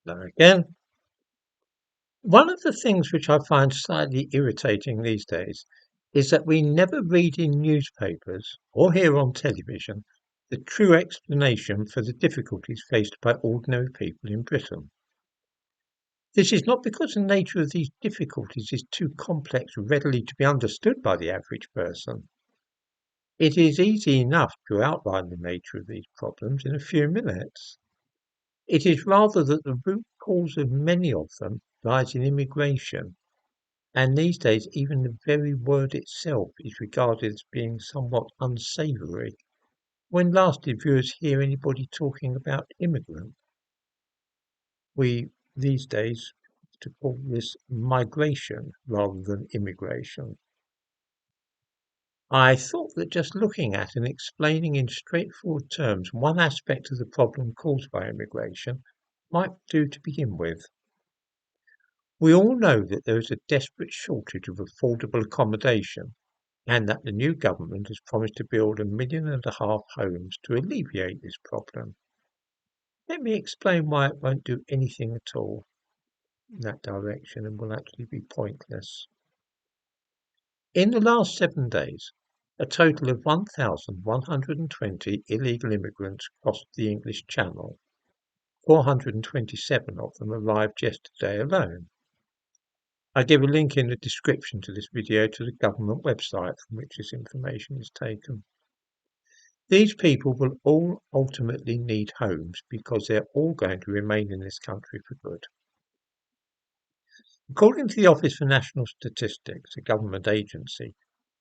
Hello again. One of the things which I find slightly irritating these days is that we never read in newspapers or hear on television the true explanation for the difficulties faced by ordinary people in Britain. This is not because the nature of these difficulties is too complex readily to be understood by the average person. It is easy enough to outline the nature of these problems in a few minutes. It is rather that the root cause of many of them lies in immigration, and these days even the very word itself is regarded as being somewhat unsavoury. When last did viewers hear anybody talking about immigrants? We these days to call this migration rather than immigration. I thought that just looking at and explaining in straightforward terms one aspect of the problem caused by immigration might do to begin with. We all know that there is a desperate shortage of affordable accommodation and that the new government has promised to build 1.5 million homes to alleviate this problem. Let me explain why it won't do anything at all in that direction and will actually be pointless. In the last 7 days, a total of 1,120 illegal immigrants crossed the English Channel. 427 of them arrived yesterday alone. I give a link in the description to this video to the government website from which this information is taken. These people will all ultimately need homes because they're all going to remain in this country for good. According to the Office for National Statistics, a government agency,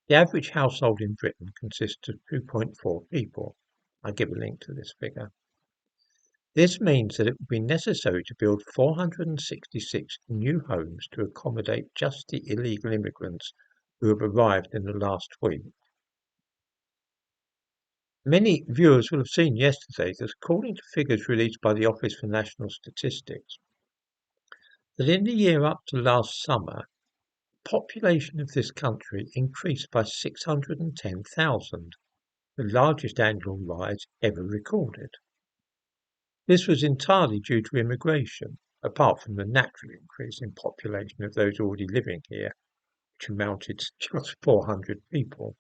the average household in Britain consists of 2.4 people. I give a link to this figure. This means that it will be necessary to build 466 new homes to accommodate just the illegal immigrants who have arrived in the last week. Many viewers will have seen yesterday that according to figures released by the Office for National Statistics, that in the year up to last summer, the population of this country increased by 610,000, the largest annual rise ever recorded. This was entirely due to immigration, apart from the natural increase in population of those already living here, which amounted to just 400 people.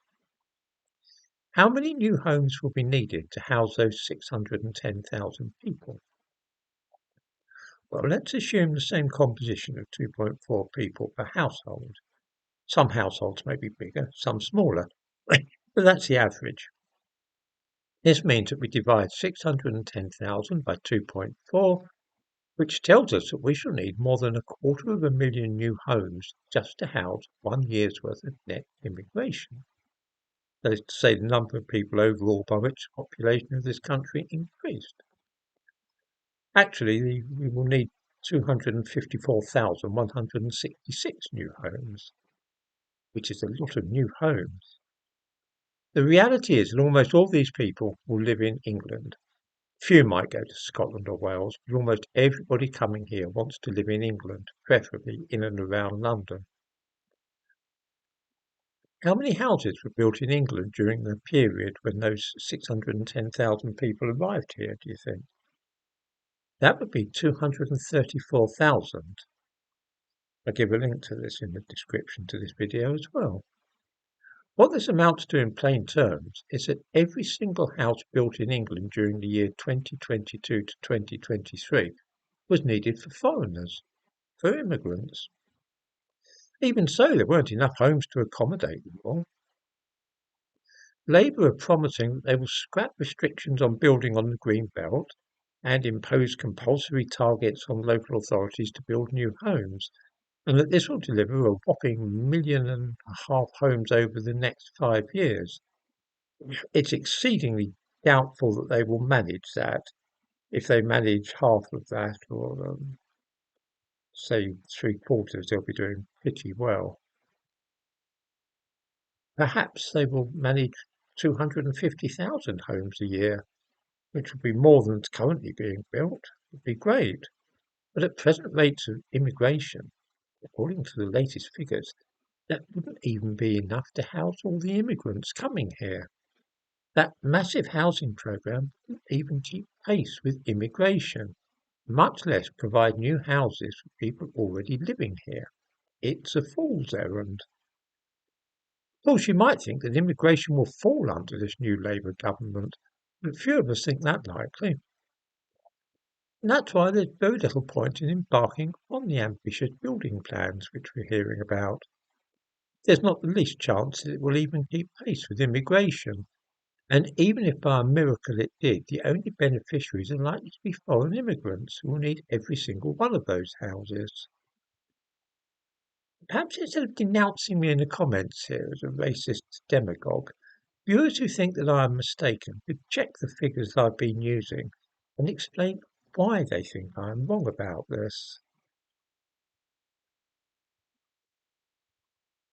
How many new homes will be needed to house those 610,000 people? Well, let's assume the same composition of 2.4 people per household. Some households may be bigger, some smaller, but that's the average. This means that we divide 610,000 by 2.4, which tells us that we shall need more than 250,000 new homes just to house 1 year's worth of net immigration. That is to say, the number of people overall by which the population of this country increased. Actually, we will need 254,166 new homes, which is a lot of new homes. The reality is that almost all these people will live in England. Few might go to Scotland or Wales, but almost everybody coming here wants to live in England, preferably in and around London. How many houses were built in England during the period when those 610,000 people arrived here, do you think? That would be 234,000. I'll give a link to this in the description to this video as well. What this amounts to in plain terms is that every single house built in England during the year 2022 to 2023 was needed for foreigners, for immigrants. Even so, there weren't enough homes to accommodate them all. Labour are promising that they will scrap restrictions on building on the Green Belt and impose compulsory targets on local authorities to build new homes, and that this will deliver a whopping 1.5 million homes over the next 5 years. It's exceedingly doubtful that they will manage that. If they manage half of that, or say 3/4, they'll be doing pretty well. Perhaps they will manage 250,000 homes a year, which would be more than is currently being built. It would be great. But at present rates of immigration, according to the latest figures, that wouldn't even be enough to house all the immigrants coming here. That massive housing programme wouldn't even keep pace with immigration. much less provide new houses for people already living here. It's a fool's errand. Of course, you might think that immigration will fall under this new Labour government, but few of us think that likely. And that's why there's very little point in embarking on the ambitious building plans which we're hearing about. There's not the least chance that it will even keep pace with immigration. And even if by a miracle it did, the only beneficiaries are likely to be foreign immigrants who will need every single one of those houses. Perhaps instead of denouncing me in the comments here as a racist demagogue, viewers who think that I am mistaken could check the figures I've been using and explain why they think I am wrong about this.